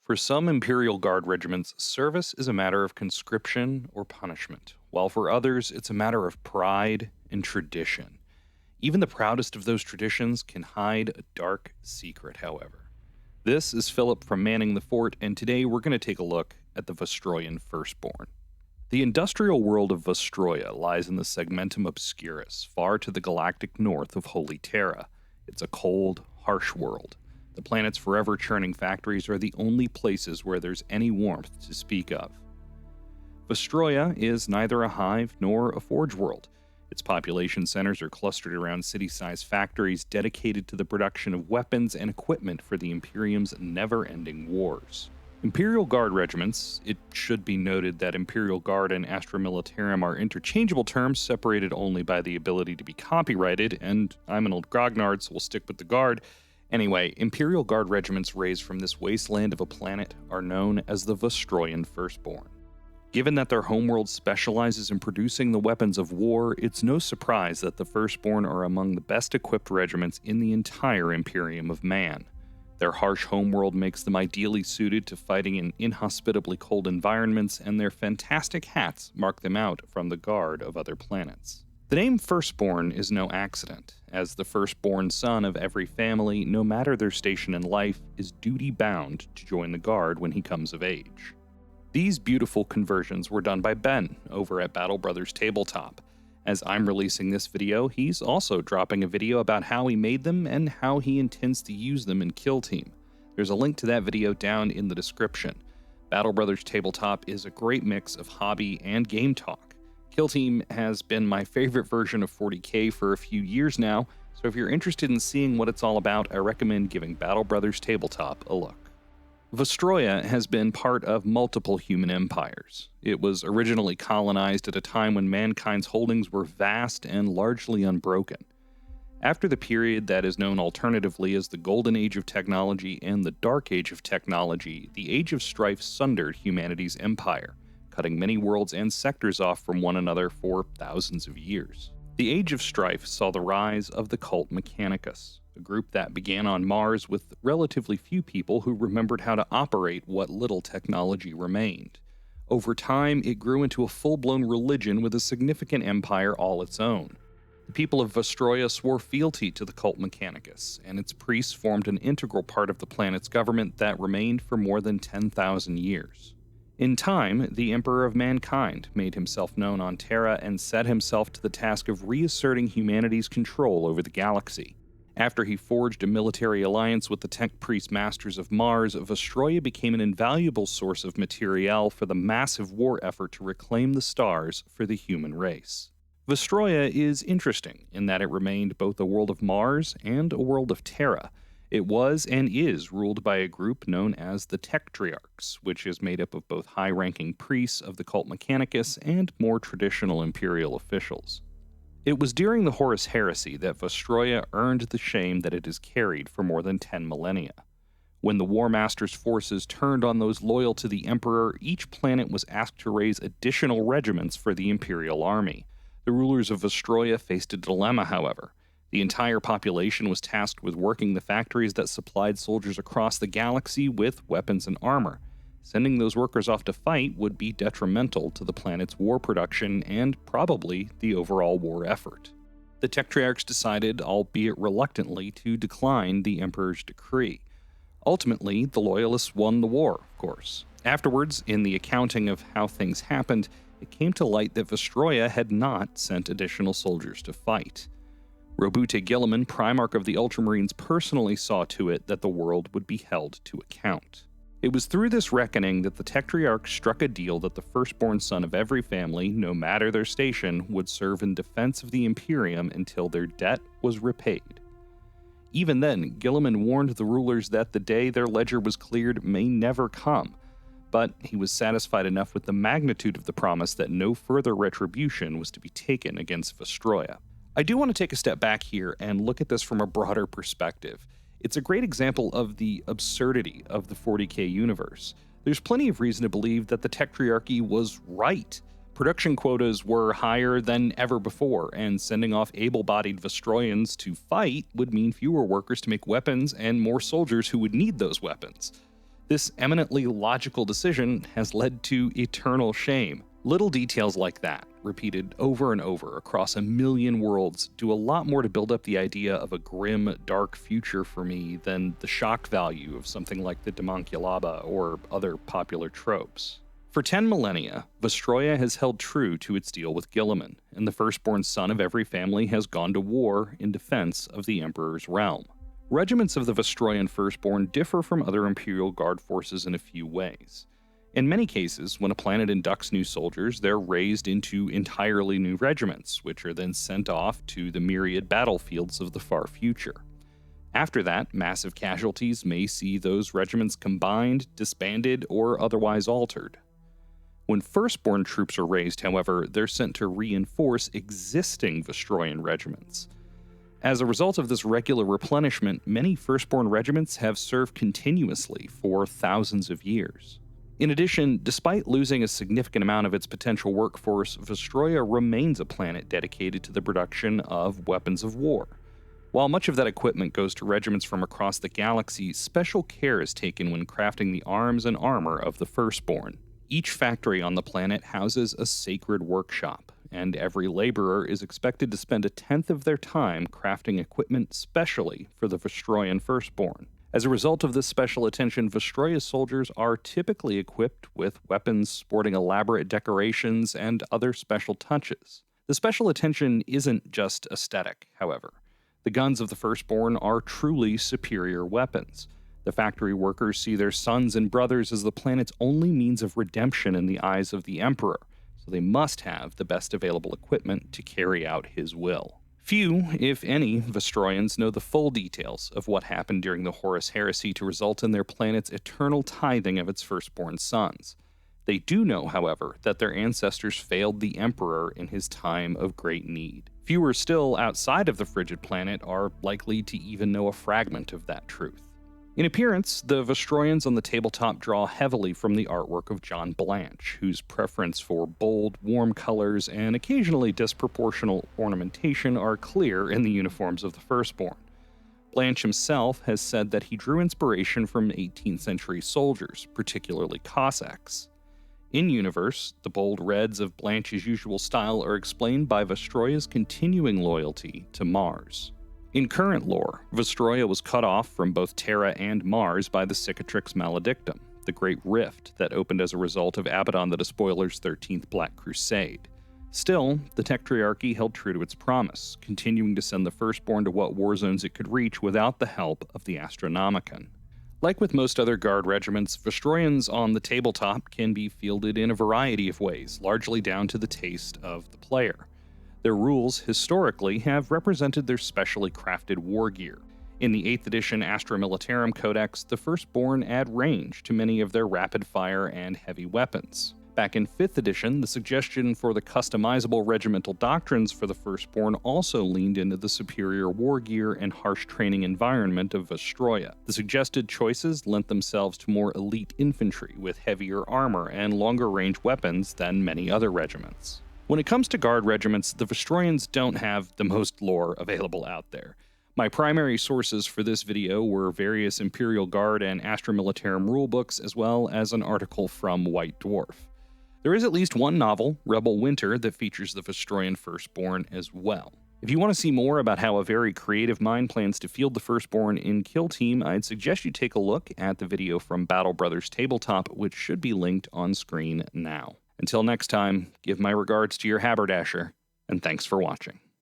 For some Imperial Guard regiments, service is a matter of conscription or punishment, while for others, it's a matter of pride and tradition. Even the proudest of those traditions can hide a dark secret, however. This is Philip from Manning the Fort, and today we're going to take a look at the Vostroyan Firstborn. The industrial world of Vostroya lies in the Segmentum Obscurus, far to the galactic north of Holy Terra. It's a cold, harsh world. The planet's forever-churning factories are the only places where there's any warmth to speak of. Vostroya is neither a hive nor a forge world. Its population centers are clustered around city-sized factories dedicated to the production of weapons and equipment for the Imperium's never-ending wars. Imperial Guard regiments, it should be noted that Imperial Guard and Astra Militarum are interchangeable terms separated only by the ability to be copyrighted, and I'm an old grognard, so we'll stick with the Guard. Anyway, Imperial Guard regiments raised from this wasteland of a planet are known as the Vostroyan Firstborn. Given that their homeworld specializes in producing the weapons of war, it's no surprise that the Firstborn are among the best-equipped regiments in the entire Imperium of Man. Their harsh homeworld makes them ideally suited to fighting in inhospitably cold environments, and their fantastic hats mark them out from the guard of other planets. The name Firstborn is no accident, as the firstborn son of every family, no matter their station in life, is duty-bound to join the Guard when he comes of age. These beautiful conversions were done by Ben over at Battle Brothers Tabletop. As I'm releasing this video, he's also dropping a video about how he made them and how he intends to use them in Kill Team. There's a link to that video down in the description. Battle Brothers Tabletop is a great mix of hobby and game talk. Kill Team has been my favorite version of 40k for a few years now, so if you're interested in seeing what it's all about, I recommend giving Battle Brothers Tabletop a look. Vostroya has been part of multiple human empires. It was originally colonized at a time when mankind's holdings were vast and largely unbroken. After the period that is known alternatively as the Golden Age of Technology and the Dark Age of Technology, the Age of Strife sundered humanity's empire, cutting many worlds and sectors off from one another for thousands of years. The Age of Strife saw the rise of the cult Mechanicus, a group that began on Mars with relatively few people who remembered how to operate what little technology remained. Over time, it grew into a full-blown religion with a significant empire all its own. The people of Vostroya swore fealty to the cult Mechanicus, and its priests formed an integral part of the planet's government that remained for more than 10,000 years. In time, the Emperor of Mankind made himself known on Terra and set himself to the task of reasserting humanity's control over the galaxy. After he forged a military alliance with the tech priest masters of Mars, Vostroya became an invaluable source of materiel for the massive war effort to reclaim the stars for the human race. Vostroya is interesting in that it remained both a world of Mars and a world of Terra. It was and is ruled by a group known as the Techtriarchs, which is made up of both high-ranking priests of the cult Mechanicus and more traditional Imperial officials. It was during the Horus Heresy that Vostroya earned the shame that it has carried for more than 10 millennia. When the War Master's forces turned on those loyal to the Emperor, each planet was asked to raise additional regiments for the Imperial army. The rulers of Vostroya faced a dilemma, however. The entire population was tasked with working the factories that supplied soldiers across the galaxy with weapons and armor. Sending those workers off to fight would be detrimental to the planet's war production and probably the overall war effort. The Techtriarchs decided, albeit reluctantly, to decline the Emperor's decree. Ultimately, the Loyalists won the war, of course. Afterwards, in the accounting of how things happened, it came to light that Vostroya had not sent additional soldiers to fight. Robute Guilliman, Primarch of the Ultramarines, personally saw to it that the world would be held to account. It was through this reckoning that the Techtriarch struck a deal that the firstborn son of every family, no matter their station, would serve in defense of the Imperium until their debt was repaid. Even then, Guilliman warned the rulers that the day their ledger was cleared may never come, but he was satisfied enough with the magnitude of the promise that no further retribution was to be taken against Vostroya. I do want to take a step back here and look at this from a broader perspective. It's a great example of the absurdity of the 40k universe. There's plenty of reason to believe that the Techtriarchy was right. Production quotas were higher than ever before, and sending off able-bodied Vostroyans to fight would mean fewer workers to make weapons and more soldiers who would need those weapons. This eminently logical decision has led to eternal shame. Little details like that, repeated over and over across a million worlds, do a lot more to build up the idea of a grim, dark future for me than the shock value of something like the Demonculaba or other popular tropes. For 10 millennia, Vostroya has held true to its deal with Guilliman, and the firstborn son of every family has gone to war in defense of the Emperor's realm. Regiments of the Vostroyan Firstborn differ from other Imperial Guard forces in a few ways. In many cases, when a planet inducts new soldiers, they're raised into entirely new regiments, which are then sent off to the myriad battlefields of the far future. After that, massive casualties may see those regiments combined, disbanded, or otherwise altered. When Firstborn troops are raised, however, they're sent to reinforce existing Vostroyan regiments. As a result of this regular replenishment, many Firstborn regiments have served continuously for thousands of years. In addition, despite losing a significant amount of its potential workforce, Vostroya remains a planet dedicated to the production of weapons of war. While much of that equipment goes to regiments from across the galaxy, special care is taken when crafting the arms and armor of the Firstborn. Each factory on the planet houses a sacred workshop, and every laborer is expected to spend a tenth of their time crafting equipment specially for the Vostroyan Firstborn. As a result of this special attention, Vostroya's soldiers are typically equipped with weapons sporting elaborate decorations and other special touches. The special attention isn't just aesthetic, however. The guns of the Firstborn are truly superior weapons. The factory workers see their sons and brothers as the planet's only means of redemption in the eyes of the Emperor, so they must have the best available equipment to carry out his will. Few, if any, Vostroyans know the full details of what happened during the Horus Heresy to result in their planet's eternal tithing of its firstborn sons. They do know, however, that their ancestors failed the Emperor in his time of great need. Fewer still outside of the frigid planet are likely to even know a fragment of that truth. In appearance, the Vostroyans on the tabletop draw heavily from the artwork of John Blanche, whose preference for bold, warm colors and occasionally disproportional ornamentation are clear in the uniforms of the Firstborn. Blanche himself has said that he drew inspiration from 18th century soldiers, particularly Cossacks. In-universe, the bold reds of Blanche's usual style are explained by Vostroya's continuing loyalty to Mars. In current lore, Vostroya was cut off from both Terra and Mars by the Cicatrix Maledictum, the great rift that opened as a result of Abaddon the Despoiler's 13th Black Crusade. Still, the Tetrarchy held true to its promise, continuing to send the Firstborn to what war zones it could reach without the help of the Astronomicon. Like with most other Guard regiments, Vostroyans on the tabletop can be fielded in a variety of ways, largely down to the taste of the player. Their rules, historically, have represented their specially crafted war gear. In the 8th edition Astra Militarum Codex, the Firstborn add range to many of their rapid-fire and heavy weapons. Back in 5th edition, the suggestion for the customizable regimental doctrines for the Firstborn also leaned into the superior war gear and harsh training environment of Vostroya. The suggested choices lent themselves to more elite infantry with heavier armor and longer-range weapons than many other regiments. When it comes to Guard regiments, the Vostroyans don't have the most lore available out there. My primary sources for this video were various Imperial Guard and Astra Militarum rulebooks, as well as an article from White Dwarf. There is at least one novel, Rebel Winter, that features the Vostroyan Firstborn as well. If you want to see more about how a very creative mind plans to field the Firstborn in Kill Team, I'd suggest you take a look at the video from Battle Brothers Tabletop, which should be linked on screen now. Until next time, give my regards to your haberdasher, and thanks for watching.